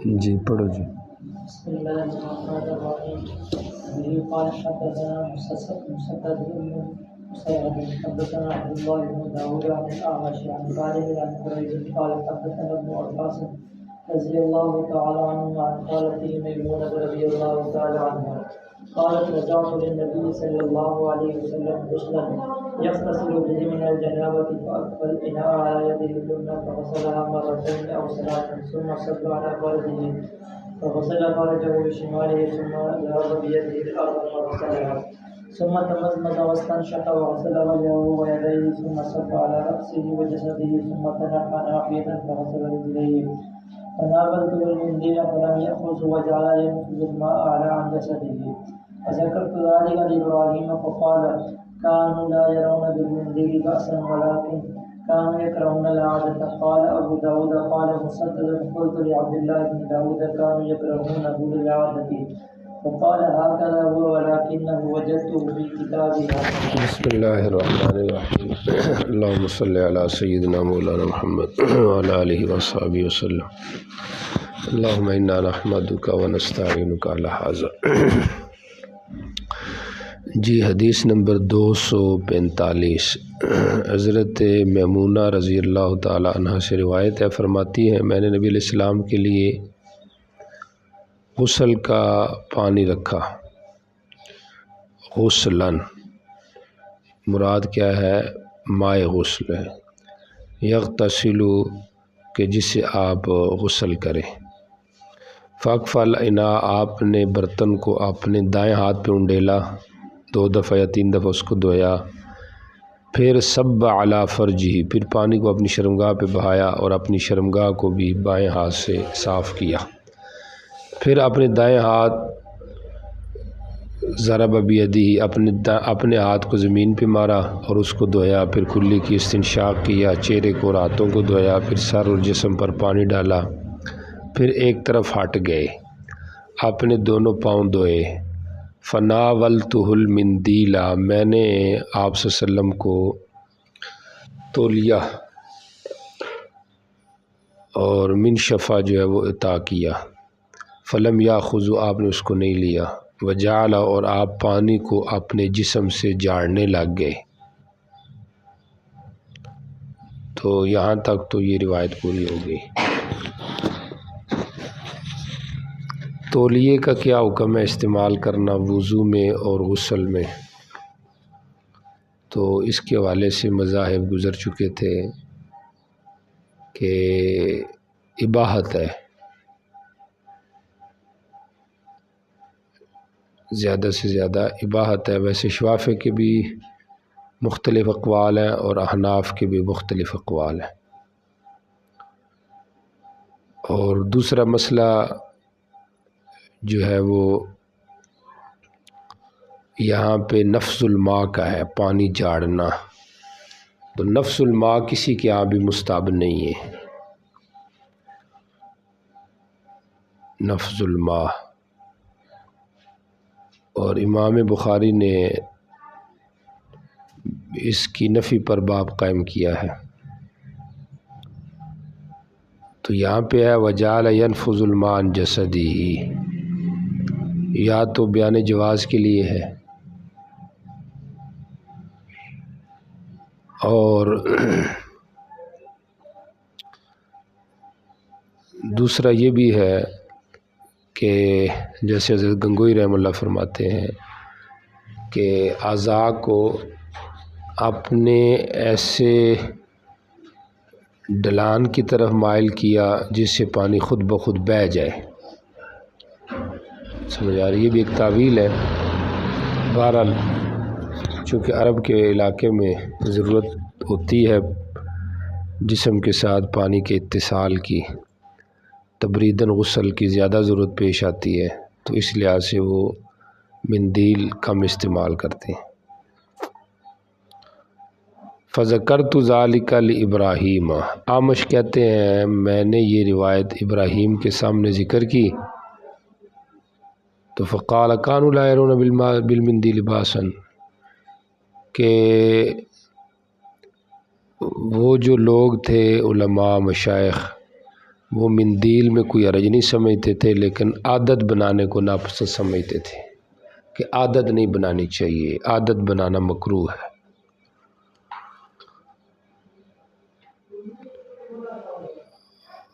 جی پڑھو جی۔ بسم اللہ الرحمن الرحیم ابھی قال حدثنا مسدد بن مسیب حدثنا عبد الله بن داود عن الأعمش عن خالد عن قريب قال حدثنا ابن عباس رضي الله تعالى عنهما عن خالته ميمونة رضي الله تعالى عنها قالت رجعت للنبي صلى الله عليه وسلم غسلا يغتسل به من الجنابة فأكفى الإناء على يده اليمنى فغسلها مرتين أو ثلاثا ثم صب على فرجه فغسل فرجه بشماله ثم ذهب بيده الأرض فغسلها ثم تمزمز واستنشق وغسل وجهه ويديه ثم صب على رأسه وجسده ثم تنحى ناحية فغسل رجليه فناولته المنديل فلم يأخذه وجعل ينفذ الماء على عن جسده فذكرت ذلك لإبراهيم فقال كانوا لا يرون بالمنديل بأسا ولكن كانوا يكرهون العادة. قال أبو داود قال مسدد قلت لعبد الله بن داود كانوا يكرهونه للعادة فقال هكذا هو ولكنه وجدته في كتابها. بسم اللہ الرحمن الرحیم اللہم صلی علی سیدنا مولانا محمد وعلی آلہ وصحبہ وسلم اللہم انا نحمدک ونستعینک علی ھذا۔ جی حدیث نمبر 245 حضرت میمونہ رضی اللہ تعالی عنہ سے روایت ہے، فرماتی ہیں میں نے نبی علیہ السلام کے لیے غسل کا پانی رکھا۔ غسلاً مراد کیا ہے؟ مائع غسل ہے، یغتسل کہ جسے آپ غسل کریں۔ فاکفل الاناء آپ نے برتن کو اپنے دائیں ہاتھ پہ انڈیلا، 2 دفعہ یا 3 دفعہ اس کو دھویا، پھر صب علی فرجہ پھر پانی کو اپنی شرمگاہ پہ بہایا اور اپنی شرمگاہ کو بھی بائیں ہاتھ سے صاف کیا، پھر اپنے دائیں ہاتھ ضرب بیدہ اپنے ہاتھ کو زمین پہ مارا اور اس کو دھویا، پھر کلی کی استنشاق کیا، چہرے کو اور ہاتھوں کو دھویا، پھر سر اور جسم پر پانی ڈالا، پھر ایک طرف ہٹ گئے، اپنے دونوں پاؤں دھوئے۔ فناولتہ المندیل میں نے آپ صلی اللہ علیہ وسلم کو تولیہ اور منشفہ جو ہے وہ عطا کیا، فلم یاخذ آپ نے اس کو نہیں لیا، وجعل اور آپ پانی کو اپنے جسم سے جھاڑنے لگ گئے۔ تو یہاں تک تو یہ روایت پوری ہو گئی۔ تولیے کا کیا حکم ہے استعمال کرنا وضو میں اور غسل میں؟ تو اس کے حوالے سے مذاہب گزر چکے تھے کہ اباحت ہے، زیادہ سے زیادہ اباحت ہے۔ ویسے شوافع کے بھی مختلف اقوال ہیں اور احناف کے بھی مختلف اقوال ہیں۔ اور دوسرا مسئلہ جو ہے وہ یہاں پہ نفس الماء کا ہے، پانی جھاڑنا۔ تو نفس الماء کسی کے یہاں بھی مستحب نہیں ہے، نفس الماء۔ اور امام بخاری نے اس کی نفی پر باب قائم کیا ہے۔ تو یہاں پہ ہے وجعل ينفذ الماء عن جسده، یا تو بیان جواز کے لیے ہے اور دوسرا یہ بھی ہے کہ جیسے حضرت گنگوئی رحمہ اللہ فرماتے ہیں کہ اعضاء کو اپنے ایسے ڈھلان کی طرف مائل کیا جس سے پانی خود بخود بہہ جائے۔ سمجھ آ رہی ہے؟ یہ بھی ایک تعویل ہے۔ بہرحال چونکہ عرب کے علاقے میں ضرورت ہوتی ہے جسم کے ساتھ پانی کے اتصال کی، تبریداً غسل کی زیادہ ضرورت پیش آتی ہے، تو اس لحاظ سے وہ مندیل کم استعمال کرتے ہیں۔ فذکرت ذلک لابراہیم، اعمش کہتے ہیں میں نے یہ روایت ابراہیم کے سامنے ذکر کی تو فقال کانوا لا يرون بالمندیل باسا، کہ وہ جو لوگ تھے علماء مشائخ وہ مندیل میں کوئی حرج نہیں سمجھتے تھے، لیکن عادت بنانے کو ناپسند سمجھتے تھے کہ عادت نہیں بنانی چاہیے، عادت بنانا مکروہ ہے۔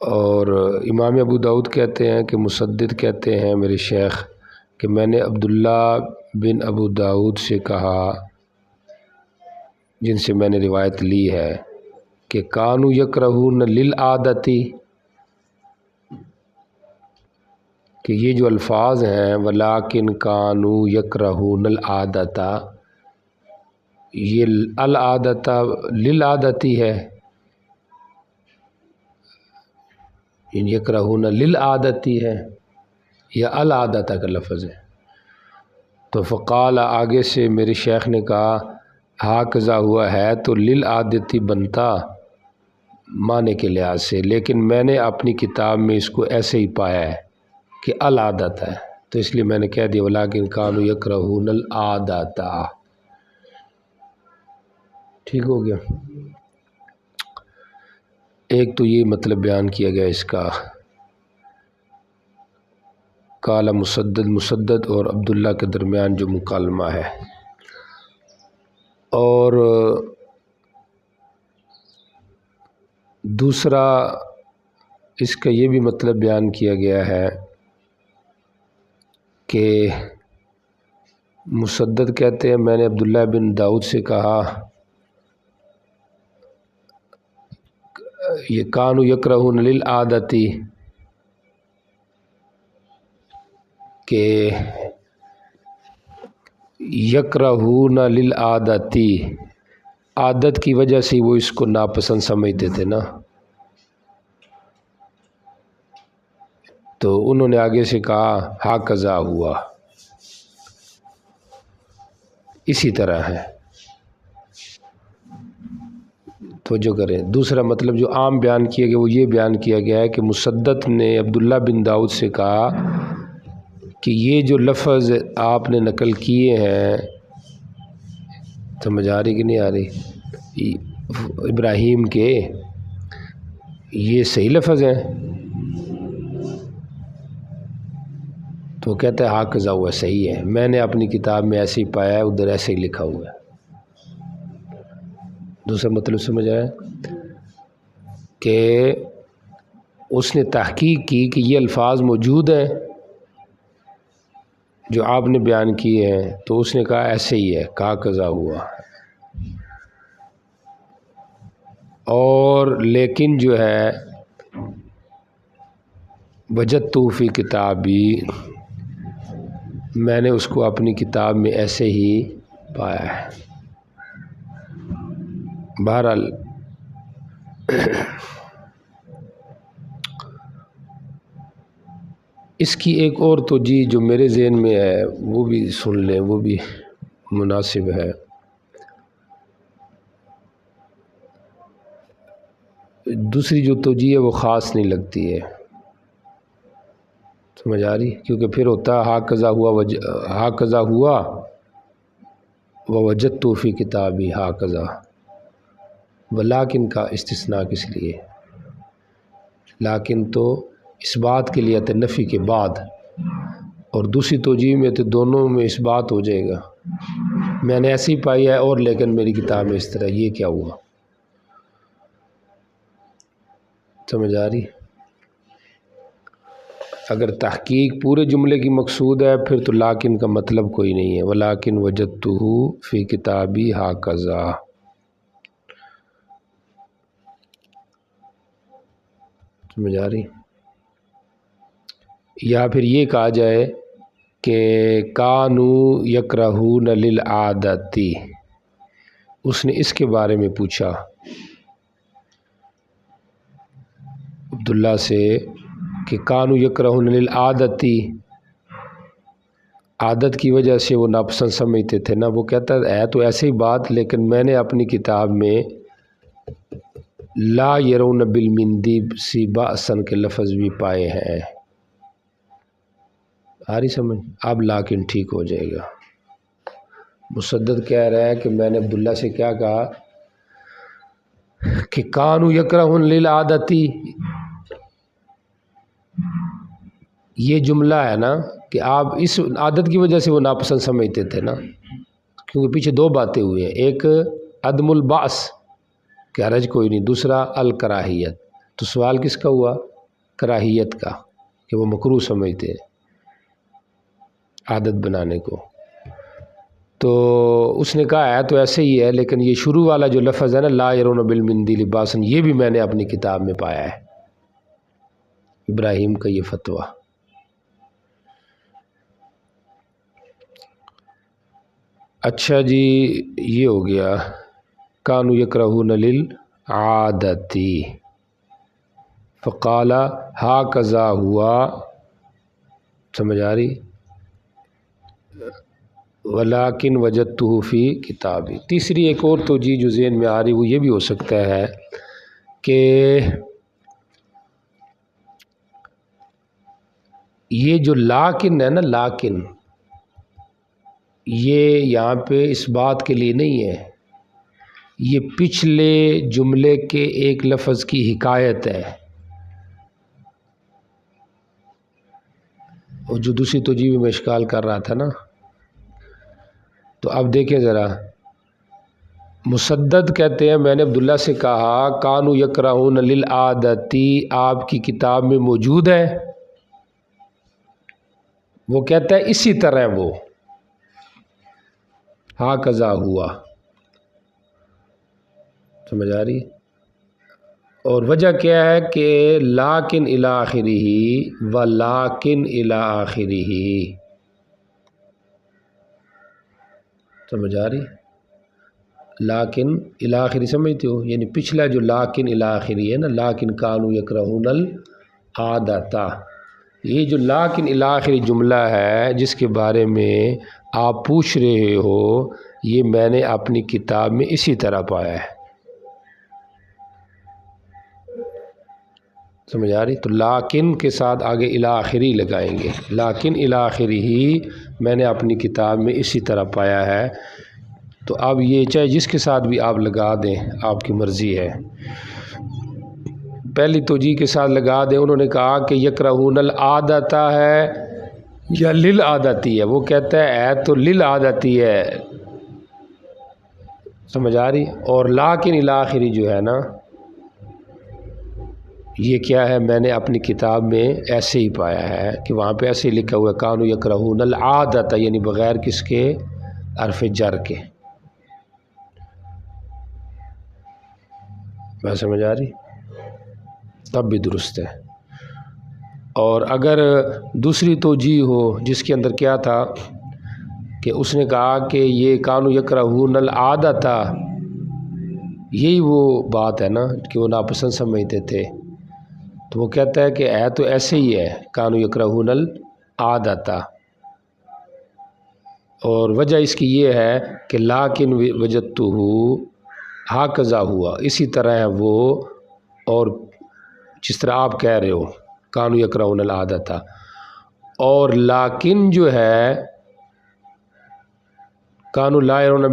اور امام ابو داؤد کہتے ہیں کہ مسدد کہتے ہیں میرے شیخ کہ میں نے عبداللہ بن ابو داؤد سے کہا، جن سے میں نے روایت لی ہے، کہ کانو یکرہون للعادتی، کہ یہ جو الفاظ ہیں ولیکن کانو یکرہون العادتا، یہ العادتا للعادتی ہے، یکرہون للعادتی ہے یا العادتا کا لفظ ہے؟ تو فقال، آگے سے میرے شیخ نے کہا ہاکذا ہوا ہے تو للعادتی بنتا معنی کے لحاظ سے، لیکن میں نے اپنی کتاب میں اس کو ایسے ہی پایا ہے کہ العادت ہے، تو اس لیے میں نے کہہ دیا ولیکن کانوا یکرہون العادت۔ ٹھیک ہو گیا؟ ایک تو یہ مطلب بیان کیا گیا اس کا، قال مسدد اور عبداللہ کے درمیان جو مکالمہ ہے، اور دوسرا اس کا یہ بھی مطلب بیان کیا گیا ہے کہ مسدد کہتے ہیں میں نے عبداللہ بن داؤد سے کہا یہ کانوا یکرہون للعادتی، کہ یکرہون للعادتی، عادت کی وجہ سے وہ اس کو ناپسند سمجھتے تھے نا، تو انہوں نے آگے سے کہا ہاکذا ہوا، اسی طرح ہے۔ توجہ کریں، دوسرا مطلب جو عام بیان کیا گیا وہ یہ بیان کیا گیا ہے کہ مسدد نے عبداللہ بن داؤد سے کہا کہ یہ جو لفظ آپ نے نقل کیے ہیں، سمجھ آ رہی کہ نہیں آ رہی، ابراہیم کے، یہ صحیح لفظ ہیں؟ تو کہتا ہے ہاکذا ہوا، صحیح ہے، میں نے اپنی کتاب میں ایسے ہی پایا ہے، ادھر ایسے ہی لکھا ہوا ہے۔ دوسرا مطلب سمجھ آیا کہ اس نے تحقیق کی کہ یہ الفاظ موجود ہیں جو آپ نے بیان کیے ہیں، تو اس نے کہا ایسے ہی ہے، ہاکذا ہوا، اور لیکن جو ہے وجدت فی کتابی، میں نے اس کو اپنی کتاب میں ایسے ہی پایا ہے۔ بہرحال اس کی ایک اور توجیہ جو میرے ذہن میں ہے وہ بھی سن لیں، وہ بھی مناسب ہے۔ دوسری جو توجیہ ہے وہ خاص نہیں لگتی ہے، سمجھ آ رہی، کیونکہ پھر ہوتا ہاکذا ہوا ووجدت فی کتابی ہاکذا، ولیکن کا استثناء کس لیے؟ لیکن تو اس بات کے لیے تھے نفی کے بعد، اور دوسری توجیہ میں تو دونوں میں اس بات ہو جائے گا، میں نے ایسی پائی ہے اور لیکن میری کتاب میں اس طرح، یہ کیا ہوا؟ سمجھ آ رہی؟ اگر تحقیق پورے جملے کی مقصود ہے پھر تو لیکن کا مطلب کوئی نہیں ہے، ولیکن وجدتہ فی کتابی ہاکذا۔ سمجھ آ رہی؟ یا پھر یہ کہا جائے کہ کانوا یکرہون للعادتی، اس نے اس کے بارے میں پوچھا عبداللہ سے کہ کانوا یکرہون للعادتی، عادت کی وجہ سے وہ ناپسند سمجھتے تھے نا، وہ کہتا ہے تو ایسی بات، لیکن میں نے اپنی کتاب میں لا یرون بالمندی سی بأسن کے لفظ بھی پائے ہیں۔ آ رہی سمجھ؟ اب لیکن ٹھیک ہو جائے گا۔ مسدد کہہ رہا ہے کہ میں نے عبداللہ سے کیا کہا کہ کانوا یکرہون للعادتی، یہ جملہ ہے نا کہ آپ اس عادت کی وجہ سے وہ ناپسند سمجھتے تھے نا، کیونکہ پیچھے دو باتیں ہوئی ہیں، ایک عدم البعث کہ حرج کوئی نہیں، دوسرا الکراہیت، تو سوال کس کا ہوا؟ کراہیت کا، کہ وہ مکروہ سمجھتے ہیں عادت بنانے کو۔ تو اس نے کہا ہے تو ایسے ہی ہے، لیکن یہ شروع والا جو لفظ ہے نا لا یرون بالمندیل باسن، یہ بھی میں نے اپنی کتاب میں پایا ہے، ابراہیم کا یہ فتویٰ۔ اچھا جی، یہ ہو گیا کانوا یکرہون للعادتی فقال ہاکذا ہوا، سمجھ آ رہی؟ ولیکن وجدتہ فی کتابی۔ تیسری ایک اور توجیہ جو ذہن میں آ رہی وہ یہ بھی ہو سکتا ہے کہ یہ جو لاکن ہے نا، لاکن یہ یہاں پہ اس بات کے لیے نہیں ہے، یہ پچھلے جملے کے ایک لفظ کی حکایت ہے، اور جو دوسری توجیہ میں اشکال کر رہا تھا نا۔ تو اب دیکھیں ذرا، مسدد کہتے ہیں میں نے عبداللہ سے کہا کانوا یکرہون للعادتی، آپ کی کتاب میں موجود ہے؟ وہ کہتا ہے اسی طرح وہ ہاکذا ہوا، سمجھ آ رہی؟ اور وجہ کیا ہے کہ لاکن الی آخرہ و لاکن الی آخرہ، سمجھ آ رہی؟ لاکن الی آخرہ سمجھتے ہو، یعنی پچھلا جو لاکن الی آخرہ ہے نا، لاکن کانوا یکرہون العادۃ، یہ جو لاکن الی آخرہ جملہ ہے جس کے بارے میں آپ پوچھ رہے ہو، یہ میں نے اپنی کتاب میں اسی طرح پایا ہے، سمجھ آ رہی؟ تو لاکن کے ساتھ آگے الی آخرہ لگائیں گے، لاکن الی آخرہ ہی میں نے اپنی کتاب میں اسی طرح پایا ہے۔ تو اب یہ چاہے جس کے ساتھ بھی آپ لگا دیں، آپ کی مرضی ہے۔ پہلی توجیہ کے ساتھ لگا دیں، انہوں نے کہا کہ یکرہون العادۃ ہے یا للعادتی ہے، وہ کہتا ہے تو للعادتی ہے، سمجھ آ رہی؟ اور لاکن الی آخرہ جو ہے نا، یہ کیا ہے، میں نے اپنی کتاب میں ایسے ہی پایا ہے کہ وہاں پہ ایسے ہی لکھا ہوا ہے کانوا یکرہون العادۃ، یعنی بغیر کس کے؟ حرف جر کے۔ میں سمجھ آ رہی؟ تب بھی درست ہے۔ اور اگر دوسری توجیہ ہو جس کے اندر کیا تھا کہ اس نے کہا کہ یہ کانوا یکرہون العادۃ، یہی وہ بات ہے نا کہ وہ ناپسند سمجھتے تھے، تو وہ کہتا ہے کہ ہے تو ایسے ہی ہے کانوا یکرہون العادۃ، اور وجہ اس کی یہ ہے کہ لاکن وجدتہ ہاکذا ہوا، اسی طرح ہے وہ، اور جس طرح آپ کہہ رہے ہو کانوا یکرہون العادۃ، اور لاکن جو ہے کانوا لا یرون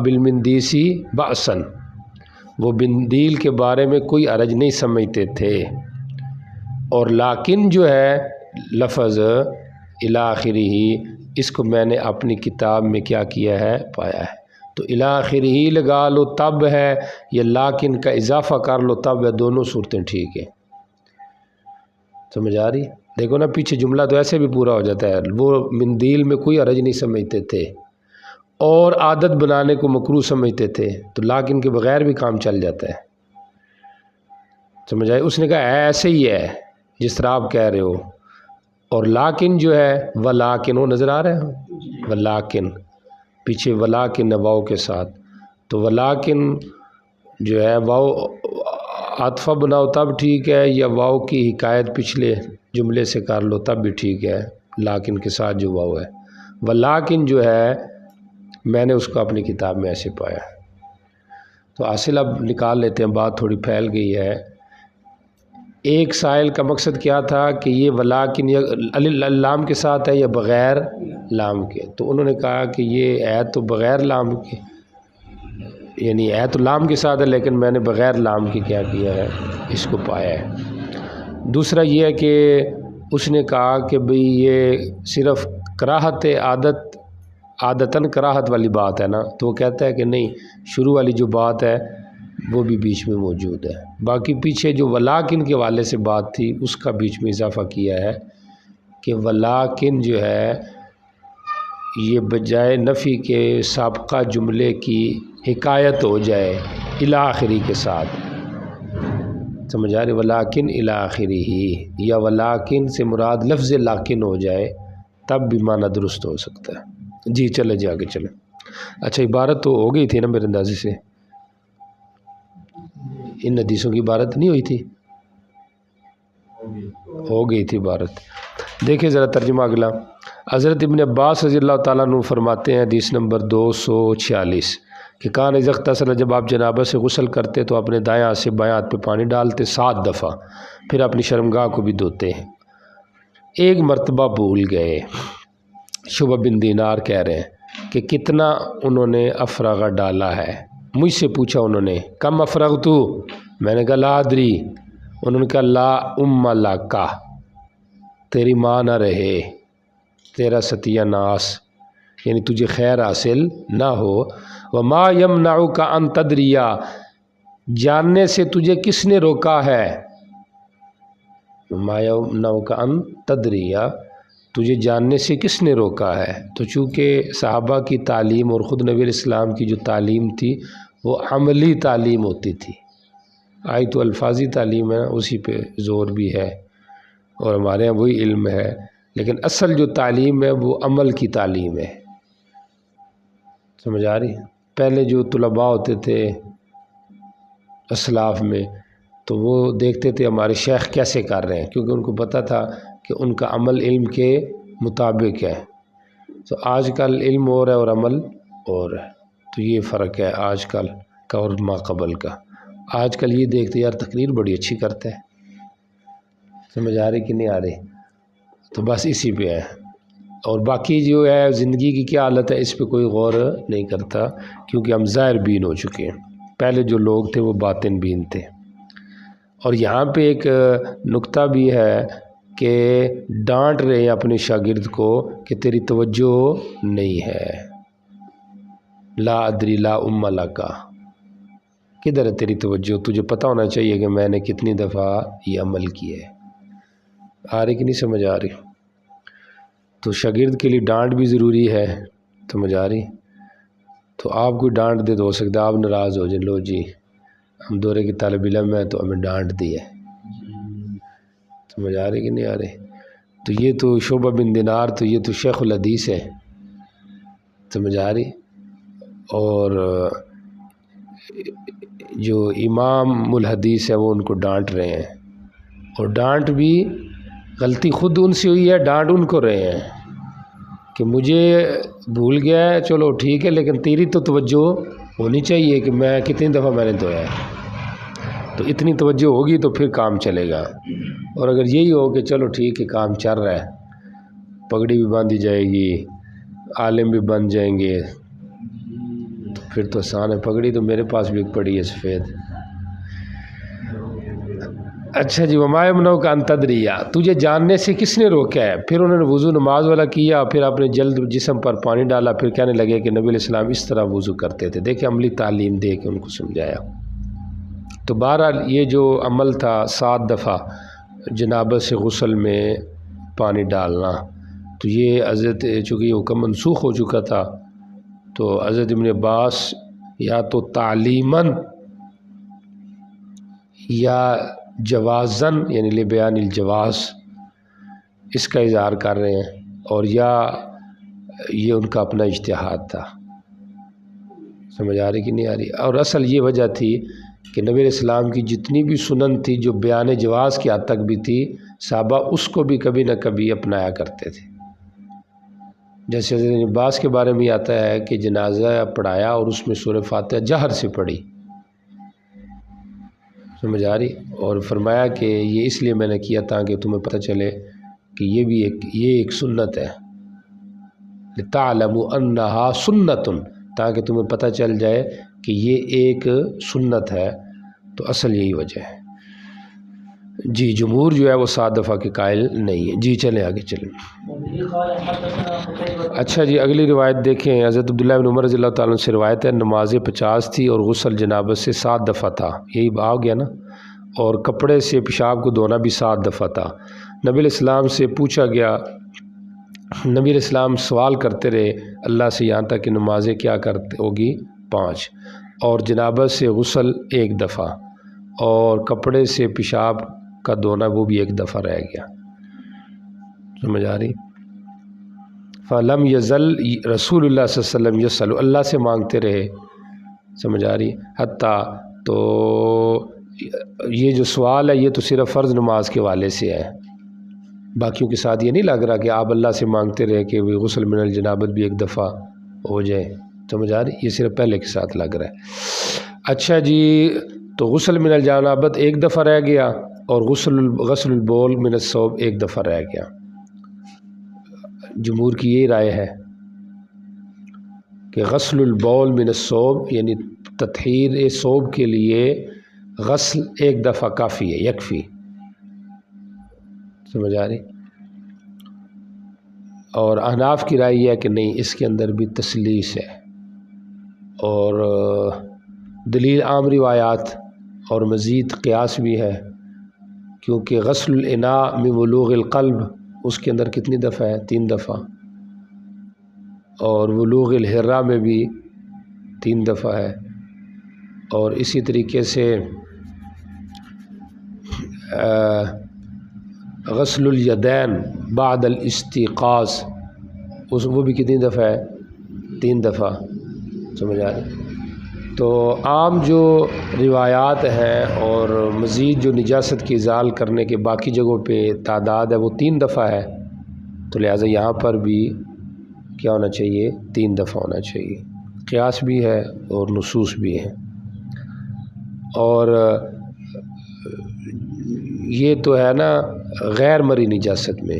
بالمندیسی بأسن، وہ بندیل کے بارے میں کوئی حرج نہیں سمجھتے تھے، اور لاکن جو ہے لفظ الی آخرہ، اس کو میں نے اپنی کتاب میں کیا کیا ہے؟ پایا ہے۔ تو الی آخرہ لگا لو تب ہے، یا لاکن کا اضافہ کر لو تب ہے، دونوں صورتیں ٹھیک ہے، سمجھ آ رہی؟ دیکھو نا پیچھے جملہ تو ایسے بھی پورا ہو جاتا ہے، وہ مندیل میں کوئی حرج نہیں سمجھتے تھے اور عادت بنانے کو مکروہ سمجھتے تھے، تو لاکن کے بغیر بھی کام چل جاتا ہے، سمجھ آئی؟ اس نے کہا ایسے ہی ہے جس طرح آپ کہہ رہے ہو، اور لاکن جو ہے ولاکن، وہ نظر آ رہا ہے ولاکن، پیچھے ولاکن واو کے ساتھ، تو ولاکن جو ہے واو عطفہ بناؤ تب ٹھیک ہے، یا واو کی حکایت پچھلے جملے سے کر لو تب بھی ٹھیک ہے، لاکن کے ساتھ جو واو ہے، ولاکن جو ہے میں نے اس کو اپنی کتاب میں ایسے پایا۔ تو حاصل اب نکال لیتے ہیں، بات تھوڑی پھیل گئی ہے۔ ایک سائل کا مقصد کیا تھا کہ یہ ولاکن لام کے ساتھ ہے یا بغیر لام کے، تو انہوں نے کہا کہ یہ ہے تو بغیر لام کے، یعنی ہے تو لام کے ساتھ ہے لیکن میں نے بغیر لام کے کیا کیا ہے، اس کو پایا ہے۔ دوسرا یہ ہے کہ اس نے کہا کہ بھئی یہ صرف کراہت عادتاً کراہت والی بات ہے نا، تو وہ کہتا ہے کہ نہیں، شروع والی جو بات ہے وہ بھی بیچ میں موجود ہے، باقی پیچھے جو ولیکن کے حوالے سے بات تھی اس کا بیچ میں اضافہ کیا ہے کہ ولیکن جو ہے یہ بجائے نفی کے سابقہ جملے کی حکایت ہو جائے الی آخری کے ساتھ، سمجھ آ رہی، ولیکن الی آخری ہی، یا ولیکن سے مراد لفظ لاکن ہو جائے تب بھی معنی درست ہو سکتا ہے۔ جی چلے جی آگے چلیں۔ اچھا عبارت تو ہو گئی تھی نا میرے اندازے سے، ان حدیثوں کی عبارت نہیں ہوئی تھی؟ ہو گئی تھی عبارت۔ دیکھیں ذرا ترجمہ اگلا۔ حضرت ابن عباس رضی اللہ تعالیٰ عنہ فرماتے ہیں، حدیث نمبر 246، کہ کان اذا اغتسل، جب آپ جنابت سے غسل کرتے تو اپنے دائیں ہاتھ سے بائیں ہاتھ پہ پانی ڈالتے 7 دفعہ، پھر اپنی شرمگاہ کو بھی دھوتے ہیں۔ ایک مرتبہ بھول گئے، شعبہ بن دینار کہہ رہے ہیں کہ کتنا انہوں نے افرغ ڈالا ہے، مجھ سے پوچھا انہوں نے کم افرغتو، میں نے کہا لا ادری، انہوں نے کہا لا ام لکا، تیری ماں نہ رہے، تیرا ستیہ ناس، یعنی تجھے خیر حاصل نہ ہو۔ وما یمنعک ان تدری، جاننے سے تجھے کس نے روکا ہے، وما یمنعک ان تدری، تجھے جاننے سے کس نے روکا ہے۔ تو چونکہ صحابہ کی تعلیم اور خود نبی علیہ السلام کی جو تعلیم تھی وہ عملی تعلیم ہوتی تھی، آئی تو الفاظی تعلیم ہے نا، اسی پہ زور بھی ہے اور ہمارے یہاں وہی علم ہے، لیکن اصل جو تعلیم ہے وہ عمل کی تعلیم ہے، سمجھ آ رہی؟ پہلے جو طلباء ہوتے تھے اسلاف میں تو وہ دیکھتے تھے ہمارے شیخ کیسے کر رہے ہیں، کیونکہ ان کو پتہ تھا کہ ان کا عمل علم کے مطابق ہے۔ تو آج کل علم اور ہے اور عمل اور ہے، تو یہ فرق ہے آج کل کا اور ما قبل کا۔ آج کل یہ دیکھتے یار تقریر بڑی اچھی کرتے ہیں، سمجھ آ رہی کہ نہیں آ رہی، تو بس اسی پہ ہے، اور باقی جو ہے زندگی کی کیا حالت ہے اس پہ کوئی غور نہیں کرتا، کیونکہ ہم ظاہر بین ہو چکے ہیں، پہلے جو لوگ تھے وہ باطن بین تھے۔ اور یہاں پہ ایک نکتہ بھی ہے کہ ڈانٹ رہے ہیں اپنے شاگرد کو کہ تیری توجہ نہیں ہے، لا ادری لا ام لکا، کدھر ہے تیری توجہ، تجھے پتہ ہونا چاہیے کہ میں نے کتنی دفعہ یہ عمل کیا ہے۔ آ رہی کہ نہیں سمجھ آ رہی؟ تو شاگرد کے لیے ڈانٹ بھی ضروری ہے، سمجھ آ رہی؟ تو آپ کوئی ڈانٹ دے تو ہو سکتا ہے آپ ناراض ہو جائیں، لو جی ہم دورے کے طالب علم ہیں تو ہمیں ڈانٹ دی ہے، سمجھ آ رہی کہ نہیں آ رہی؟ تو یہ تو شعبہ بن دینار تو یہ تو شیخ الحدیث ہے، سمجھ آ رہی؟ اور جو امام الحدیث ہے وہ ان کو ڈانٹ رہے ہیں، اور ڈانٹ بھی غلطی خود ان سے ہوئی ہے، ڈانٹ ان کو رہے ہیں کہ مجھے بھول گیا ہے، چلو ٹھیک ہے، لیکن تیری تو توجہ ہونی چاہیے کہ میں کتنی دفعہ میں نے دھویا ہے، تو اتنی توجہ ہوگی تو پھر کام چلے گا۔ اور اگر یہی ہو کہ چلو ٹھیک ہے کام چل رہا ہے، پگڑی بھی باندھی جائے گی، عالم بھی بن جائیں گے، تو پھر تو آسان ہے، پگڑی تو میرے پاس بھی ایک پڑی ہے سفید۔ اچھا جی، وما یمنعک ان تدری، تجھے جاننے سے کس نے روکا ہے۔ پھر انہوں نے وضو نماز والا کیا، پھر اپنے جلد جسم پر پانی ڈالا، پھر کہنے لگے کہ نبی علیہ السلام اس طرح وضو کرتے تھے۔ دیکھیں عملی تعلیم دے کے ان کو سمجھایا۔ تو بہرحال یہ جو عمل تھا 7 دفعہ جنابت سے غسل میں پانی ڈالنا، تو یہ حضرت چونکہ یہ حکم منسوخ ہو چکا تھا تو حضرت ابن عباس یا تو تعلیماً یا جوازاً یعنی لبیان الجواز اس کا اظہار کر رہے ہیں، اور یا یہ ان کا اپنا اجتہاد تھا، سمجھ آ رہی کہ نہیں آ رہی؟ اور اصل یہ وجہ تھی کہ نبی علیہ السلام کی جتنی بھی سنن تھی جو بیان جواز کی حد تک بھی تھی، صحابہ اس کو بھی کبھی نہ کبھی اپنایا کرتے تھے۔ جیسے حضرت عباس کے بارے میں آتا ہے کہ جنازہ پڑھایا اور اس میں سورہ فاتحہ جہر سے پڑھی، سمجھ آ رہی؟ اور فرمایا کہ یہ اس لیے میں نے کیا تاکہ تمہیں پتہ چلے کہ یہ بھی ایک سنت ہے، لِتَعْلَمُوا أَنَّهَا سُنَّةٌ، تاکہ تمہیں پتہ چل جائے کہ یہ ایک سنت ہے، تو اصل یہی وجہ ہے۔ جی جمہور جو ہے وہ 7 دفعہ کے قائل نہیں ہے۔ جی چلیں آگے چلیں۔ اچھا جی اگلی روایت دیکھیں، حضرت عبداللہ بن عمر رضی اللہ تعالیٰ عنہ سے روایت ہے، نماز 50 تھی اور غسل جنابت سے 7 دفعہ تھا، یہی آ گیا نا، اور کپڑے سے پیشاب کو دھونا بھی 7 دفعہ تھا۔ نبی علیہ السلام سے پوچھا گیا، نبی علیہ السلام سوال کرتے رہے اللہ سے یہاں تک کہ نمازیں کیا کرتے ہوگی 5، اور جنابت سے غسل 1 دفعہ، اور کپڑے سے پیشاب کا دھونا وہ بھی 1 دفعہ رہ گیا۔ سمجھ آ رہی؟ فلم یزل رسول اللہ صلی اللہ علیہ وسلم یسأل، اللہ سے مانگتے رہے، سمجھ آ رہی؟ حتیٰ تو یہ جو سوال ہے یہ تو صرف فرض نماز کے والے سے ہے، باقیوں کے ساتھ یہ نہیں لگ رہا کہ آپ اللہ سے مانگتے رہے کہ وہ غسل من الجنابت بھی 1 دفعہ ہو جائے، سمجھ آ رہی؟ یہ صرف پہلے کے ساتھ لگ رہا ہے۔ اچھا جی تو غسل من الجنابت 1 دفعہ رہ گیا، اور غسل البول من الثوب 1 دفعہ رہ گیا۔ جمہور کی یہی رائے ہے کہ غسل البول من الثوب یعنی تطہیر ثوب کے لیے غسل 1 دفعہ کافی ہے، یکفی، سمجھ آ رہی؟ اور احناف کی رائے یہ ہے کہ نہیں، اس کے اندر بھی تسلیس ہے، اور دلیل عام روایات اور مزید قیاس بھی ہے، کیونکہ غسل الاناء من ولوغ القلب اس کے اندر کتنی دفعہ ہے؟ 3 دفعہ، اور ولوغ الحرہ میں بھی 3 دفعہ ہے، اور اسی طریقے سے غسل الیدین بعد الاستیقاظ وہ بھی کتنی دفعہ ہے؟ 3 دفعہ، سمجھ آ رہی؟ تو عام جو روایات ہیں اور مزید جو نجاست کی ازال کرنے کے باقی جگہوں پہ تعداد ہے وہ 3 دفعہ ہے، تو لہٰذا یہاں پر بھی کیا ہونا چاہیے؟ 3 دفعہ ہونا چاہیے۔ قیاس بھی ہے اور نصوص بھی ہیں، اور یہ تو ہے نا غیر مری نجاست میں،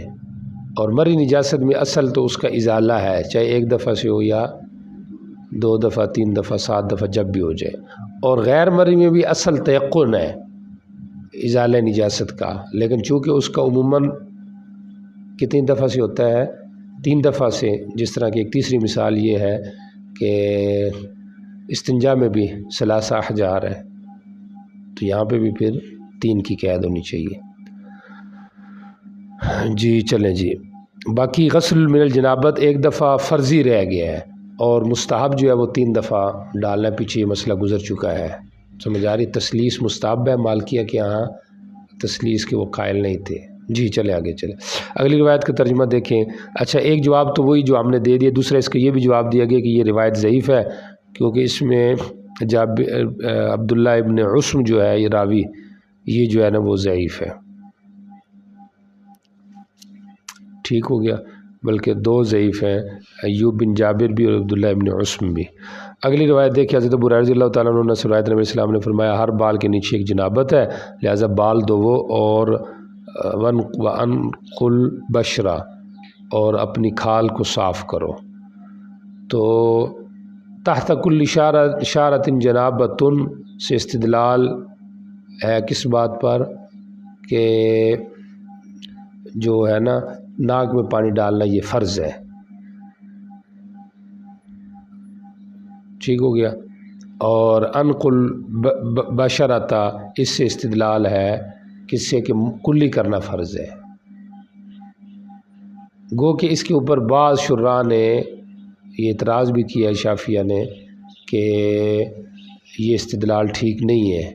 اور مری نجاست میں اصل تو اس کا ازالہ ہے، چاہے 1 دفعہ سے ہو یا 2 دفعہ 3 دفعہ 7 دفعہ جب بھی ہو جائے، اور غیر مری میں بھی اصل تیقن ہے ازالہ نجاست کا، لیکن چونکہ اس کا عموماً کتنی دفعہ سے ہوتا ہے؟ 3 دفعہ سے، جس طرح کی ایک تیسری مثال یہ ہے کہ استنجا میں بھی 3 احجار ہے، تو یہاں پہ بھی پھر 3 کی قید ہونی چاہیے۔ جی چلیں جی، باقی غسل من الجنابت 1 دفعہ فرضی رہ گیا ہے، اور مستحب جو ہے وہ 3 دفعہ ڈالنا، پیچھے یہ مسئلہ گزر چکا ہے، سمجھ آ رہی؟ تسلیس مستحب ہے، مالکیہ کے یہاں تسلیس کے وہ قائل نہیں تھے۔ جی چلے آگے چلے، اگلی روایت کا ترجمہ دیکھیں۔ اچھا ایک جواب تو وہی جو ہم نے دے دیا، دوسرا اس کا یہ بھی جواب دیا گیا کہ یہ روایت ضعیف ہے، کیونکہ اس میں جب عبداللہ ابن عصم جو ہے یہ راوی، یہ جو ہے نا وہ ضعیف ہے۔ ٹھیک ہو گیا، بلکہ 2 ضعیف ہیں، ایوب بن جابر بھی اور عبداللہ ابن عصم بھی۔ اگلی روایت دیکھیں، حضرت ابو ہریرہ رضی اللہ تعالیٰ عنہ سے روایت، نبی علیہ السلام نے فرمایا ہر بال کے نیچے ایک جنابت ہے، لہٰذا بال دھوو، اور وَأَنْقُلْ بَشْرَ، اور اپنی کھال کو صاف کرو۔ تو تحت کل اشارۃ جنابۃ سے استدلال ہے کس بات پر؟ کہ جو ہے نا ناک میں پانی ڈالنا یہ فرض ہے۔ ٹھیک ہو گیا، اور انقل بشرتا اس سے استدلال ہے کس سے؟ کہ کلی کرنا فرض ہے۔ گو کہ اس کے اوپر بعض شراح نے یہ اعتراض بھی کیا شافعیہ نے کہ یہ استدلال ٹھیک نہیں ہے،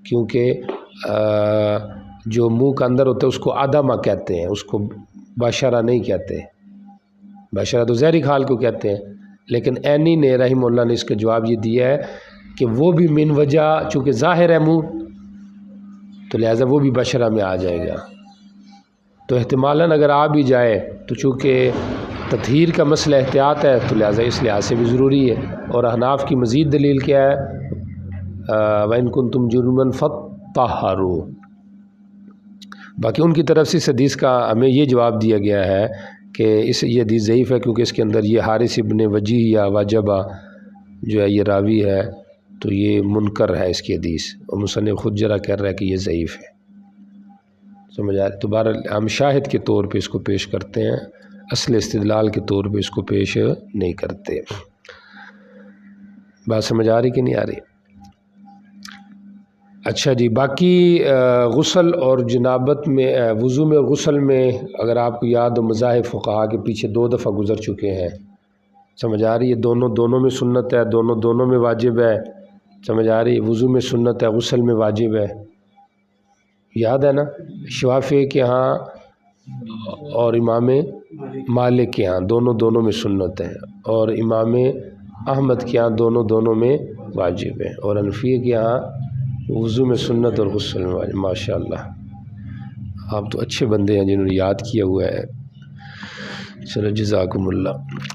کیونکہ جو منہ کا اندر ہوتا ہے اس کو آدمہ کہتے ہیں، اس کو بشرہ نہیں کہتے، بشرہ تو زہری کھال کو کہتے ہیں۔ لیکن عینی نے رحمہ اللہ نے اس کا جواب یہ دیا ہے کہ وہ بھی من وجہ چونکہ ظاہر ہے منہ، تو لہٰذا وہ بھی بشرہ میں آ جائے گا، تو احتمالاً اگر آ بھی جائے تو چونکہ تطہیر کا مسئلہ احتیاط ہے تو لہٰذا اس لحاظ سے بھی ضروری ہے۔ اور احناف کی مزید دلیل کیا ہے؟ وَإِن كُنتُمْ جُنُبًا فَاطَّهَّرُوا۔ باقی ان کی طرف سے اس حدیث کا ہمیں یہ جواب دیا گیا ہے کہ یہ حدیث ضعیف ہے، کیونکہ اس کے اندر یہ حارث ابن وجیح یا وجبہ جو ہے یہ راوی ہے، تو یہ منکر ہے اس کی حدیث، اور مصنف خود جرا کر رہا ہے کہ یہ ضعیف ہے، سمجھ آ رہی؟ تو بہرحال ہم شاہد کے طور پہ اس کو پیش کرتے ہیں، اصل استدلال کے طور پہ اس کو پیش نہیں کرتے۔ بات سمجھ آ رہی کہ نہیں آ رہی؟ اچھا جی، باقی غسل اور جنابت میں، وضو میں اور غسل میں اگر آپ کو یاد ہو، مذاہب فقہا کے پیچھے 2 دفعہ گزر چکے ہیں، سمجھ آ رہی ہے؟ دونوں میں سنت ہے، دونوں میں واجب ہے، سمجھ آ رہی ہے؟ وضو میں سنت ہے، غسل میں واجب ہے، یاد ہے نا؟ شافعی کے ہاں اور امام مالک کے ہاں دونوں میں سنت ہے، اور امام احمد کے ہاں دونوں میں واجب ہے، اور حنفی کے ہاں وضو میں سنت اور غسل میں واجب۔ ماشاء اللہ، آپ تو اچھے بندے ہیں جنہوں نے یاد کیا ہوا ہے، چلو جزاکم اللہ۔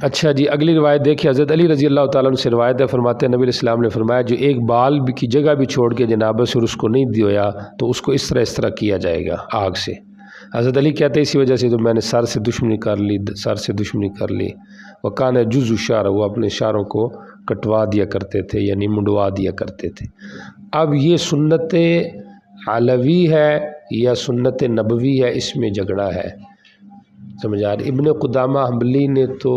اچھا جی، اگلی روایت دیکھیں، حضرت علی رضی اللہ تعالیٰ عنہ سے روایت ہے، فرماتے ہیں نبی علیہ السلام نے فرمایا جو ایک بال کی جگہ بھی چھوڑ کے جنابت سے اور اس کو نہیں دھویا تو اس کو اس طرح کیا جائے گا آگ سے۔ حضرت علی کہتے ہیں اسی وجہ سے تو میں نے سر سے دشمنی کر لی، وکان جز شعر، وہ اپنے شعروں کو کٹوا دیا کرتے تھے یعنی منڈوا دیا کرتے تھے۔ اب یہ سنت علوی ہے یا سنت نبوی ہے، اس میں جھگڑا ہے، سمجھ آ رہی؟ ابن قدامہ حنبلی نے تو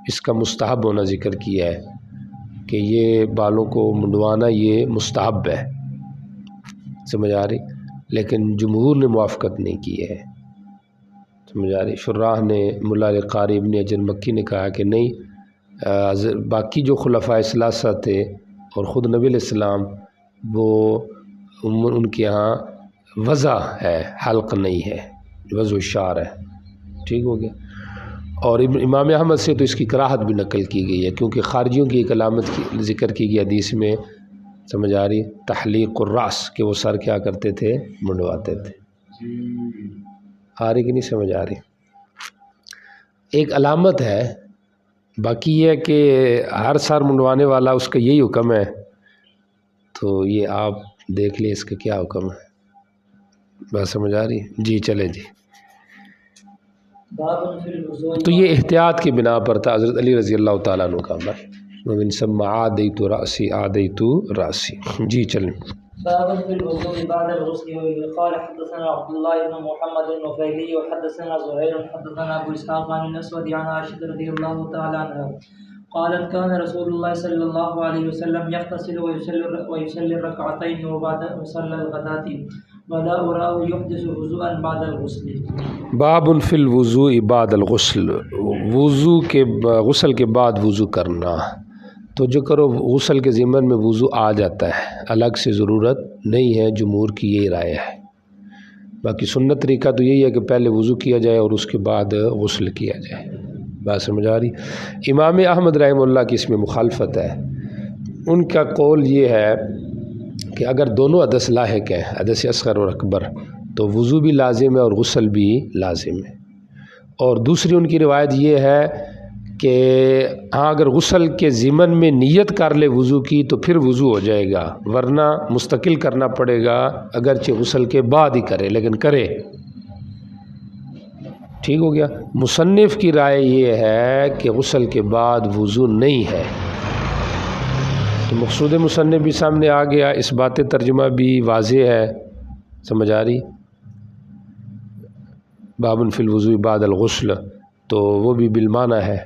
اس کا مستحب ہونا ذکر کیا ہے کہ یہ بالوں کو منڈوانا یہ مستحب ہے، سمجھ آ رہی؟ لیکن جمہور نے موافقت نہیں کی ہے، سمجھ آ رہی؟ شراح نے، ملا علی قاری، ابن حجر مکی نے کہا کہ نہیں، باقی جو خلفائے ثلاثہ تھے اور خود نبی علیہ السلام، وہ ان کے ہاں وضع ہے، حلق نہیں ہے، وضع شعر ہے، ٹھیک ہو گیا۔ اور امام احمد سے تو اس کی کراہت بھی نقل کی گئی ہے، کیونکہ خارجیوں کی ایک علامت کی ذکر کی گئی حدیث میں، سمجھ آ رہی؟ تحلیق الراس، کہ وہ سر کیا کرتے تھے؟ منڈواتے تھے۔ آ رہی کہ نہیں سمجھ آ رہی؟ ایک علامت ہے، باقی یہ ہے کہ ہر سر منڈوانے والا اس کا یہی حکم ہے، تو یہ آپ دیکھ لیں اس کا کیا حکم ہے، بات سمجھ آ رہی؟ جی چلے جی۔ تو یہ احتیاط کی بنا پر تھا حضرت علی رضی اللہ تعالیٰ عنہ کا عمل، ومن ثم عادیت راسی۔ جی چلیں۔ باب في الوضوء بعد الغسل. قال حدثنا عبد الله بن محمد النفيلي وحدثنا زهير حدثنا ابو اسحاق عن الاسود عن عائشه رضي الله تعالى عنها قالت كان رسول الله صلى الله عليه وسلم يغتسل ويصلي الركعتين وبعد صلى الغداة ولا أراه يحدث وضوءا بعد الغسل۔ باب فی الوضوء بعد الغسل، غسل کے بعد وضو کرنا، تو جو کرو غسل کے ضمن میں وضو آ جاتا ہے، الگ سے ضرورت نہیں ہے، جمہور کی یہی رائے ہے۔ باقی سنت طریقہ تو یہی ہے کہ پہلے وضو کیا جائے اور اس کے بعد غسل کیا جائے، بات سمجھ آ رہی؟ امام احمد رحمہ اللہ کی اس میں مخالفت ہے، ان کا قول یہ ہے کہ اگر دونوں حدث لاحق ہیں، حدث اصغر اور اکبر، تو وضو بھی لازم ہے اور غسل بھی لازم ہے۔ اور دوسری ان کی روایت یہ ہے کہ ہاں اگر غسل کے ضمن میں نیت کر لے وضو کی تو پھر وضو ہو جائے گا، ورنہ مستقل کرنا پڑے گا، اگرچہ غسل کے بعد ہی کرے لیکن کرے، ٹھیک ہو گیا۔ مصنف کی رائے یہ ہے کہ غسل کے بعد وضو نہیں ہے، تو مقصود مصنف بھی سامنے آ گیا، اس بات ترجمہ بھی واضح ہے، سمجھ آ رہی؟ باب فی الوضوء بعد الغسل، تو وہ بھی بالمعنی ہے،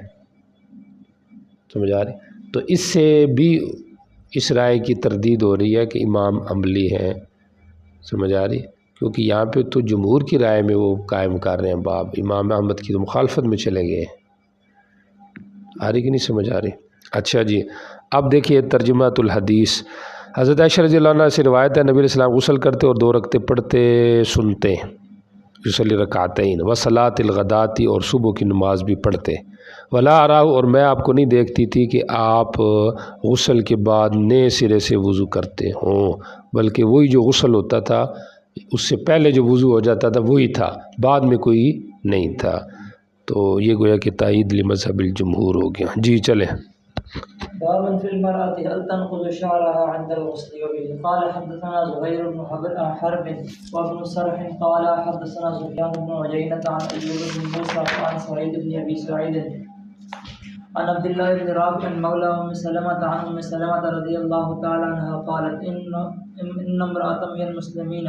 سمجھ آ رہی؟ تو اس سے بھی اس رائے کی تردید ہو رہی ہے کہ امام حنبلی ہیں، سمجھ آ رہی؟ کیونکہ یہاں پہ تو جمہور کی رائے میں وہ قائم کر رہے ہیں باب، امام احمد کی تو مخالفت میں چلے گئے، آ رہی کہ نہیں سمجھ آ رہی؟ اچھا جی، اب دیکھیے ترجمۃ الحدیث۔ حضرت عائشہ رضی اللہ عنہ سے روایت ہے نبی علیہ السلام غسل کرتے اور 2 رکعتیں پڑھتے سنتے، یصلی رکعتین وصلاۃ الغداۃ، اور صبح کی نماز بھی پڑھتے، ولا اراہ، اور میں آپ کو نہیں دیکھتی تھی کہ آپ غسل کے بعد نئے سرے سے وضو کرتے ہوں، بلکہ وہی جو غسل ہوتا تھا اس سے پہلے جو وضو ہو جاتا تھا وہی تھا، بعد میں کوئی نہیں تھا، تو یہ گویا کہ تائید لمذہب الجمہور ہو گیا۔ جی چلیں۔ باب في المرأة هل تنقض شعرها عند الغسل. وبه قال حدثنا زهير بن حرب وابن سرح قال حدثنا سفيان بن عيينة عن أيوب بن موسى عن سعيد بن أبي سعيد عن عبد الله بن رافع مولى أم سلمة عن أم سلمة رضي الله تعالى عنها قالت إن امرأة من المسلمين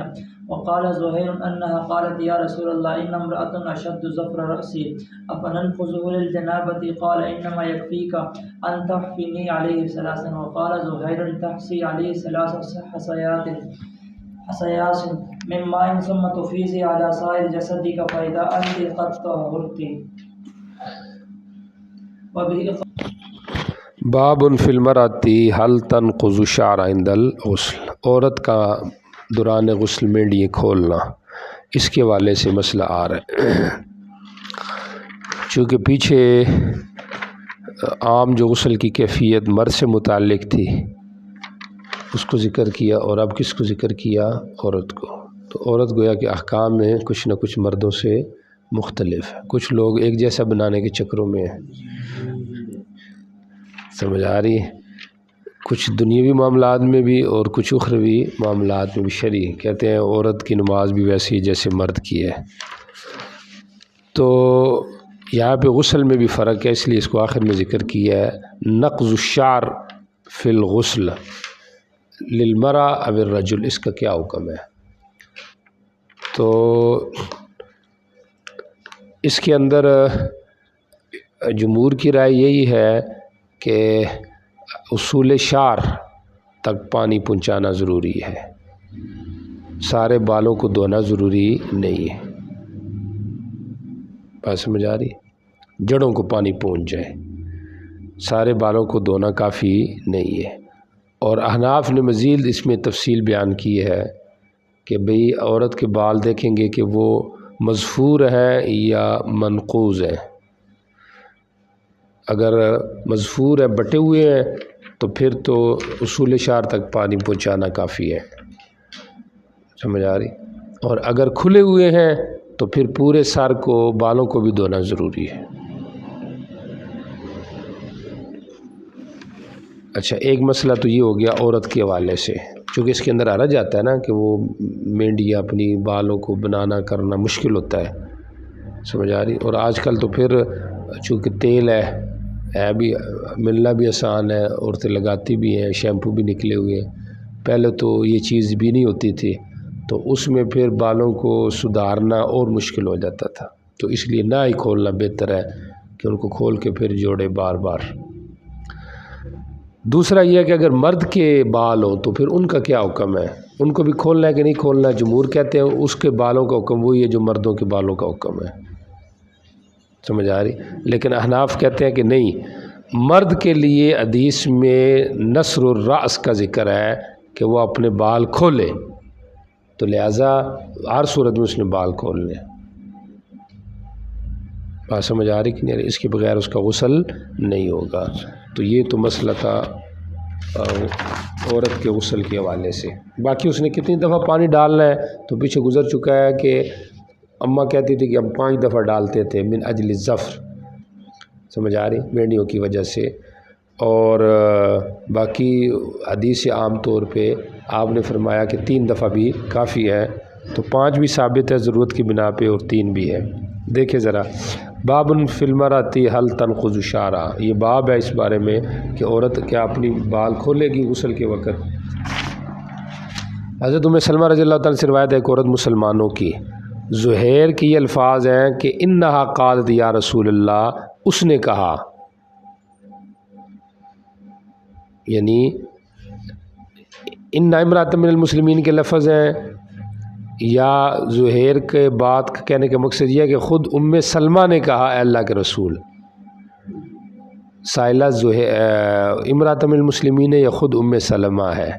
وقال زهير أنها قالت يا رسول الله إن امرأة أشد ظفر رأسي أفننفذه للجنابة قال إنما يكفيك أن تحفني عليه ثلاثا وقال زهير تحصي عليه ثلاث حصيات من ماء ثم تفيزي على سائر جسدك فإذا أنت قد طهرت وبه باب فی المرأتی هل تنقض الشعر عند الغسل، عورت کا دوران غسل مینڈیاں کھولنا، اس کے حوالے سے مسئلہ آ رہا ہے۔ چونکہ پیچھے عام جو غسل کی کیفیت مرد سے متعلق تھی اس کو ذکر کیا، اور اب کس کو ذکر کیا؟ عورت کو۔ تو عورت گویا کہ احکام میں کچھ نہ کچھ مردوں سے مختلف ہے، کچھ لوگ ایک جیسا بنانے کے چکروں میں ہیں، سمجھ آ رہی ہے؟ کچھ دنیاوی معاملات میں بھی اور کچھ اخروی معاملات میں بھی شرعی کہتے ہیں عورت کی نماز بھی ویسی جیسے مرد کی ہے۔ تو یہاں پہ غسل میں بھی فرق ہے، اس لیے اس کو آخر میں ذکر کیا ہے۔ نقض الشعر فی الغسل للمرأة او الرجل، اس کا کیا حکم ہے؟ تو اس کے اندر جمہور کی رائے یہی ہے کہ اصول شعر تک پانی پہنچانا ضروری ہے، سارے بالوں کو دھونا ضروری نہیں ہے۔ بات سمجھ آ رہی؟ جڑوں کو پانی پہنچ جائے، سارے بالوں کو دھونا کافی نہیں ہے۔ اور احناف نے مزید اس میں تفصیل بیان کی ہے کہ بھئی عورت کے بال دیکھیں گے کہ وہ مظفور ہیں یا منقوض ہیں۔ اگر مظفور ہے، بٹے ہوئے ہیں، تو پھر تو اصول شعر تک پانی پہنچانا کافی ہے، سمجھ آ رہی؟ اور اگر کھلے ہوئے ہیں تو پھر پورے سر کو، بالوں کو بھی دھونا ضروری ہے۔ اچھا، ایک مسئلہ تو یہ ہو گیا عورت کے حوالے سے، چونکہ اس کے اندر آ جاتا ہے نا کہ وہ مینڈیا اپنی بالوں کو بنانا کرنا مشکل ہوتا ہے، سمجھ آ رہی؟ اور آج کل تو پھر چونکہ تیل ہے بھی، ملنا بھی آسان ہے، عورتیں لگاتی بھی ہیں، شیمپو بھی نکلے ہوئے ہیں۔ پہلے تو یہ چیز بھی نہیں ہوتی تھی، تو اس میں پھر بالوں کو سدھارنا اور مشکل ہو جاتا تھا، تو اس لیے نہ ہی کھولنا بہتر ہے کہ ان کو کھول کے پھر جوڑے بار بار۔ دوسرا یہ ہے کہ اگر مرد کے بال ہو تو پھر ان کا کیا حکم ہے؟ ان کو بھی کھولنا ہے کہ نہیں کھولنا؟ جمہور کہتے ہیں اس کے بالوں کا حکم وہی ہے جو مردوں کے بالوں کا حکم ہے، سمجھ آ رہی؟ لیکن احناف کہتے ہیں کہ نہیں، مرد کے لیے حدیث میں نصر الرأس کا ذکر ہے کہ وہ اپنے بال کھولے، تو لہٰذا ہر صورت میں اس نے بال کھولنے۔ بات سمجھ آ رہی کہ نہیں؟ اس کے بغیر اس کا غسل نہیں ہوگا۔ تو یہ تو مسئلہ تھا عورت کے غسل کے حوالے سے۔ باقی اس نے کتنی دفعہ پانی ڈالنا ہے تو پیچھے گزر چکا ہے کہ اماں کہتی تھی کہ ہم 5 دفعہ ڈالتے تھے، من اجل الظفر، سمجھ آ رہی؟ مینڈیوں کی وجہ سے۔ اور باقی حدیث عام طور پہ آپ نے فرمایا کہ 3 دفعہ بھی کافی ہے، تو 5 بھی ثابت ہے ضرورت کی بنا پہ، اور 3 بھی ہے۔ دیکھیں ذرا، باب فی المرأۃ هل تنقض شعرها، یہ باب ہے اس بارے میں کہ عورت کیا اپنی بال کھولے گی غسل کے وقت۔ حضرت ام سلمہ رضی اللہ تعالیٰ سے روایت ہے، ایک عورت مسلمانوں کی، زہیر کی یہ الفاظ ہیں کہ انہا قالت یا رسول اللہ، اس نے کہا، یعنی ان امرأۃ من المسلمین کے لفظ ہیں، یا زہیر کے بات کہنے کا مقصد یہ ہے کہ خود ام سلمہ نے کہا اے اللہ کے رسول۔ سائلہ امرأۃ من المسلمین یا خود ام سلمہ ہے؟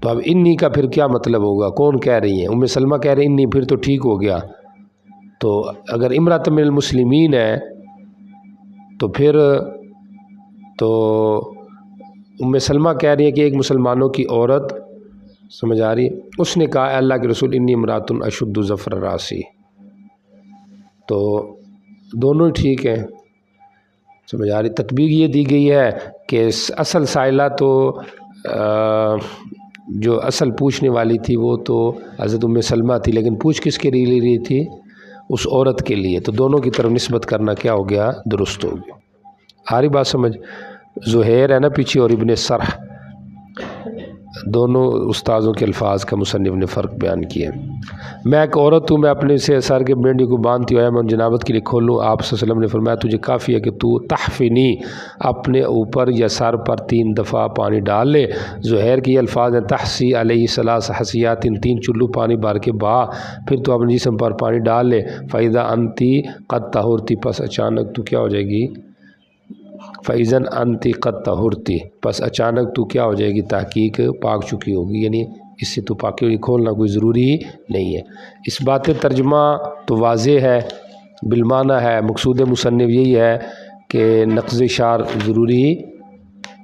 تو اب انی کا پھر کیا مطلب ہوگا؟ کون کہہ رہی ہیں؟ ام سلمہ کہہ رہی انی، پھر تو ٹھیک ہو گیا۔ تو اگر امرأۃ من المسلمین ہے تو پھر تو ام سلمہ کہہ رہی ہے کہ ایک مسلمانوں کی عورت، سمجھ آ رہی؟ اس نے کہا اے اللہ کے رسول انی امرأۃ اشد ظفر راسی، تو دونوں ٹھیک ہیں، سمجھ آ رہی؟ تطبیق یہ دی گئی ہے کہ اصل سائلہ تو جو اصل پوچھنے والی تھی وہ تو حضرت ام سلمہ تھی، لیکن پوچھ کس کے لیے لی رہی تھی؟ اس عورت کے لیے، تو دونوں کی طرف نسبت کرنا کیا ہو گیا؟ درست ہو گیا۔ آ رہی بات سمجھ؟ زہیر ہے نا پیچھے اور ابن سرح، دونوں استاذوں کے الفاظ کا مصنف نے فرق بیان کیا۔ میں ایک عورت ہوں، میں اپنے سے سر کے مینڈی کو باندھتی ہوں، میں جنابت کے لیے کھولوں، آپ صلی اللہ علیہ وسلم نے فرمایا تجھے کافی ہے کہ تو تحفنی، اپنے اوپر یا سر پر 3 دفعہ پانی ڈال لے۔ زہیر کے یہ الفاظ ہیں تحسی علیہ ثلاث حسیات، 3 چلو پانی بھر کے بہا، پھر تو اپنے جسم پر پانی ڈال لے۔ فَإِذَا أَنْتِ قَدْ طَهُرْتِ، پس اچانک تو کیا ہو جائے گی؟ فَإِذَا أَنْتِ قَدْ طَهُرْتِ، پس اچانک تو کیا ہو جائے گی؟ تحقیق پاک چکی ہوگی، یعنی اس سے تو پاکی کھولنا کوئی ضروری نہیں ہے۔ اس بات ترجمہ تو واضح ہے، بالمعنی ہے، مقصود مصنف یہی ہے کہ نقض شعر ضروری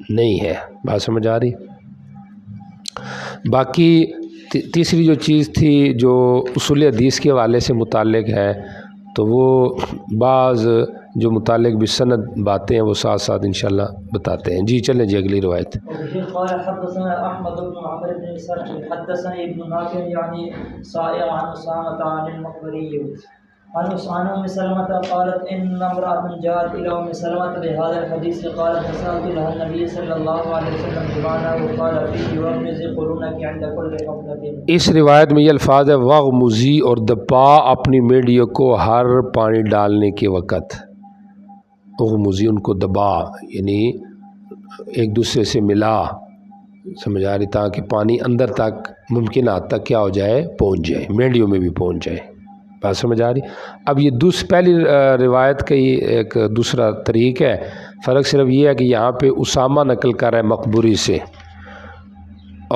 نہیں ہے۔ بات سمجھ آ رہی؟ باقی تیسری جو چیز تھی جو اصول حدیث کے حوالے سے متعلق ہے، تو وہ بعض جو متعلق بسند باتیں ہیں وہ ساتھ ساتھ انشاءاللہ بتاتے ہیں۔ جی چلیں جی اگلی روایت۔ قال حدثنا احمد بن عمرو بن سرح حدثنا ابن نافع يعني صائغ عن اسامة عن المقبري عن ام سلمة قالت ان امرأة جاءت الى ام سلمة بهذا الحديث قالت فسألت لها النبي صلى الله عليه وسلم بمعنى وقال فيه واغمزي قرونك عند كل حفنة۔ اس روایت میں یہ الفاظ ہے واغمزی، اور دبا اپنی میڈیوں کو ہر پانی ڈالنے کے وقت، اغمزی ان کو دبا، یعنی ایک دوسرے سے ملا، سمجھ آ رہی، تاکہ پانی اندر تک ممکن حد تک کیا ہو جائے؟ پہنچ جائے، میڈیوں میں بھی پہنچ جائے۔ بات سمجھ آ رہی؟ اب یہ پہلی روایت کا ہی ایک دوسرا طریق ہے، فرق صرف یہ ہے کہ یہاں پہ اسامہ نقل کر رہا ہے مقبوری سے،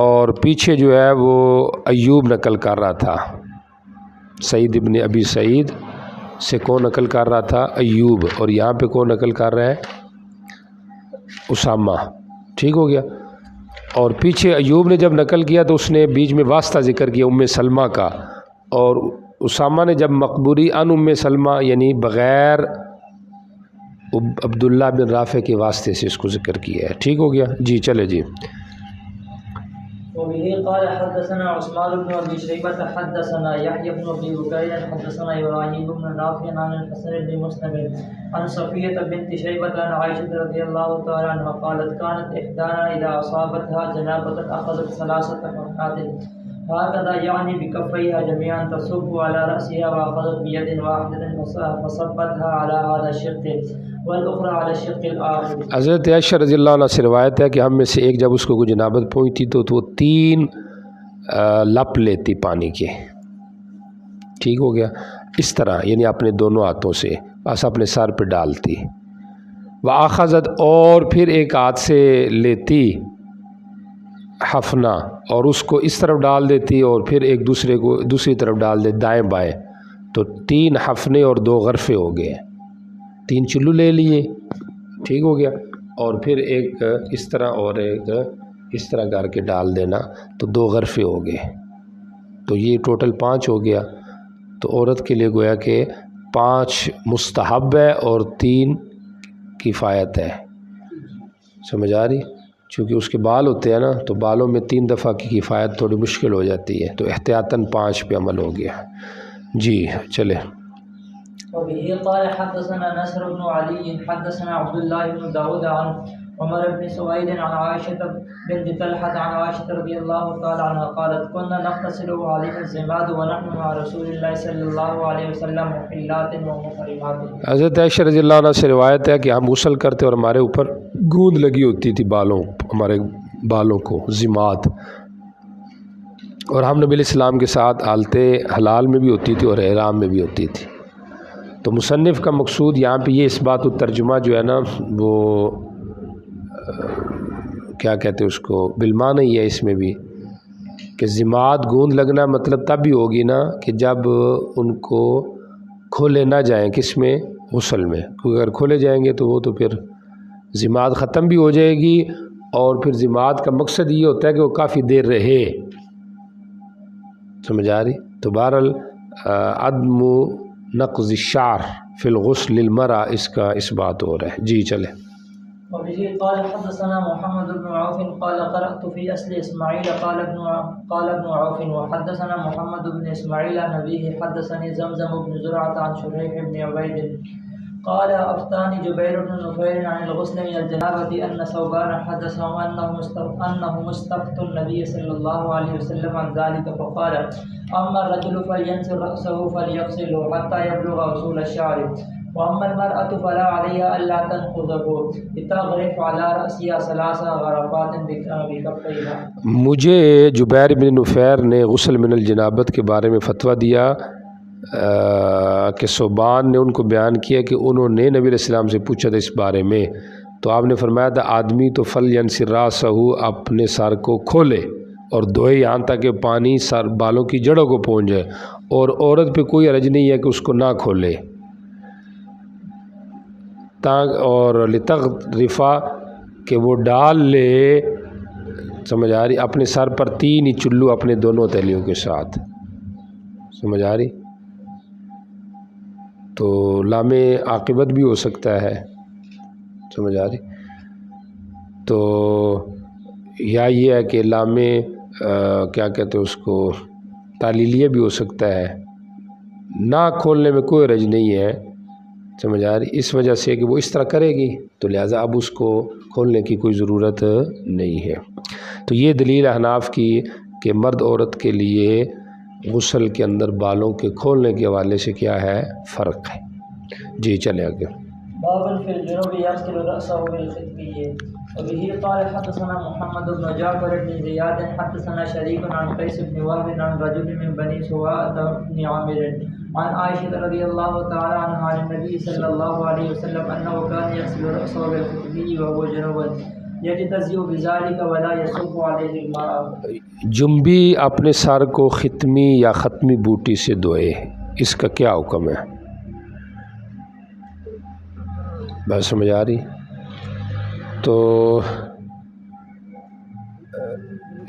اور پیچھے جو ہے وہ ایوب نقل کر رہا تھا، سعید ابن ابی سعید سے کون نقل کر رہا تھا؟ ایوب، اور یہاں پہ کون نقل کر رہا ہے؟ اسامہ۔ ٹھیک ہو گیا؟ اور پیچھے ایوب نے جب نقل کیا تو اس نے بیچ میں واسطہ ذکر کیا ام سلمہ کا، اور اسامہ نے جب مقبوری ان ام سلمہ یعنی بغیر عبداللہ بن رافع کے واسطے سے اس کو ذکر کیا ہے۔ ٹھیک ہو گیا؟ جی چلے جی۔ وبه قال حدثنا عثمان بن ابي شيبه حدثنا يحيى بن ابي بكير حدثنا ابراهيم بن نافع عن الحسن بن مسلم عن صفيه بنت شيبه عن عائشه رضي الله تعالى عنها قالت كانت احدانا اذا اصابتها جنابه اخذت 3 حفنات هكذا يعني بكفيها جميعا تصب على راسها واخذت بيد واحده فصبتها على هذا الشق والاخرى على الشق الاخر۔ حضرت عائشہ رضی اللہ عنہ سے روایت ہے کہ ہم میں سے ایک جب اس کو کوئی جنابت پہنچتی تو وہ 3 لپ لیتی پانی کے۔ ٹھیک ہو گیا؟ اس طرح، یعنی اپنے دونوں ہاتھوں سے بس اپنے سر پہ ڈالتی، وآخذت، اور پھر ایک ہاتھ سے لیتی حفنہ اور اس کو اس طرف ڈال دیتی، اور پھر ایک دوسرے کو دوسری طرف ڈال دے، دائیں بائیں، تو 3 حفنے اور 2 غرفے ہو گئے، 3 چلو لے لیے۔ ٹھیک ہو گیا؟ اور پھر ایک اس طرح اور ایک اس طرح کر کے ڈال دینا، تو 2 غرفے ہو گئے، تو یہ ٹوٹل 5 ہو گیا۔ تو عورت کے لیے گویا کہ 5 مستحب ہے اور 3 کفایت ہے۔ سمجھ آ رہی؟ چونکہ اس کے بال ہوتے ہیں نا، تو بالوں میں 3 دفعہ کی کفایت تھوڑی مشکل ہو جاتی ہے، تو احتیاطاً 5 پہ عمل ہو گیا۔ جی چلے۔ وبه قال حدثنا نصر بن علي حدثنا عبد الله بن داود عن عمر بن سويد عن عائشة بنت طلحة عن عائشة رضي الله تعالى عنها قالت كنا نغتسل علينا الزماد ونحن مع رسول الله صلى الله عليه وسلم محلات ومحرمات۔ حضرت عائشہ رضی اللہ عنہ سے روایت ہے کہ ہم غسل کرتے اور ہمارے اوپر گوند لگی ہوتی تھی بالوں، ہمارے بالوں کو، زماد، اور ہم نبی علیہ السلام کے ساتھ حالت حلال میں بھی ہوتی تھی اور احرام میں بھی ہوتی تھی۔ تو مصنف کا مقصود یہاں پہ یہ اس بات و ترجمہ جو ہے نا وہ کیا کہتے ہیں اس کو، بالمعنی ہی ہے اس میں بھی کہ زماد گوند لگنا مطلب تب بھی ہوگی نا کہ جب ان کو کھولے نہ جائیں، کس میں؟ غسل میں، کیونکہ اگر کھولے جائیں گے تو وہ تو پھر زماد ختم بھی ہو جائے گی، اور پھر زماد کا مقصد یہ ہوتا ہے کہ وہ کافی دیر رہے۔ سمجھ آ رہی؟ تو بہرحال عدم نقض الشعر فی الغسل للمرأة اس کا اس بات ہو رہا ہے۔ جی چلے۔ وبه قال حدثنا محمد بن عوف قال قرأت في أصل إسماعيل قال ابن عوف وحدثنا محمد بن إسماعيل عن أبيه حدثني زمزم بن زرعة عن شريح بن عبيد قال أفتاني جبير بن نفير عن الغسل من الجنابة أن ثوبان حدثهم أنه مستفتى النبي صلى الله عليه وسلم عن ذلك فقال أما الرجل فلينزل رأسه فليغسله حتى يبلغ أصول الشعر وأما المرأة فلا عليها ألا تنقضه لتغرف على رأسها 3 غرفات بكفيها. مجھے جبیر بن نفیر نے غسل من الجنابت کے بارے میں فتویٰ دیا کہ صوبان نے ان کو بیان کیا کہ انہوں نے نبی علیہ السلام سے پوچھا تھا اس بارے میں، تو آپ نے فرمایا تھا آدمی تو فلینصر راسہ اپنے سر کو کھولے اور دھوئے یہاں تک کہ پانی سر بالوں کی جڑوں کو پہنچ جائے، اور عورت پہ کوئی حرج نہیں ہے کہ اس کو نہ کھولے، اور لتغرفا کہ وہ ڈال لے، سمجھ آ رہی، اپنے سر پر 3 چلو اپنے دونوں تہلیوں کے ساتھ، سمجھ آ رہی، تو لام عاقبت بھی ہو سکتا ہے، سمجھ آ رہی، تو یا یہ ہے کہ لام کیا کہتے ہیں اس کو تعلیلیہ بھی ہو سکتا ہے، نہ کھولنے میں کوئی حرج نہیں ہے، سمجھ آ رہی، اس وجہ سے کہ وہ اس طرح کرے گی تو لہٰذا اب اس کو کھولنے کی کوئی ضرورت نہیں ہے۔ تو یہ دلیل احناف کی کہ مرد عورت کے لیے غسل کے اندر بالوں کے کھولنے کے حوالے سے کیا ہے، فرق ہے۔ جی چلے آگے۔ باب في الجنوب يغسل رأسه بالخدمية وبه قال حدثنا محمد بن جعفر بن زياد حدثنا شريك عن قيس بن وهب عن رجل من بني سواء بن عامر عن عائشة رضي الله تعالى عنها عن النبي صلى الله عليه وسلم أنه كان يغسل رأسه بالخدمية وهو جنوب يجتزئ بذلك ولا يصب عليه الماء۔ جنبی اپنے سر کو ختمی یا ختمی بوٹی سے دھوئے، اس کا کیا حکم ہے؟ بات سمجھ آ رہی؟ تو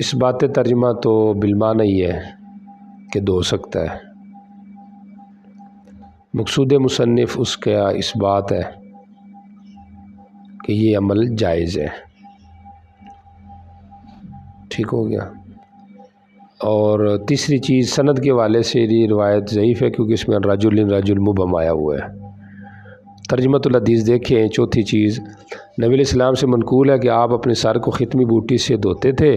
اس بات ترجمہ تو بالمعنی ہی ہے کہ دھو سکتا ہے، مقصود مصنف اس کا اس بات ہے کہ یہ عمل جائز ہے، ٹھیک ہو گیا۔ اور تیسری چیز سند کے حوالے سے یہ روایت ضعیف ہے کیونکہ اس میں رجل مبہم آیا ہوا ہے۔ ترجمۃ الحدیث دیکھیں۔ چوتھی چیز، نبی علیہ السلام سے منقول ہے کہ آپ اپنے سر کو ختمی بوٹی سے دھوتے تھے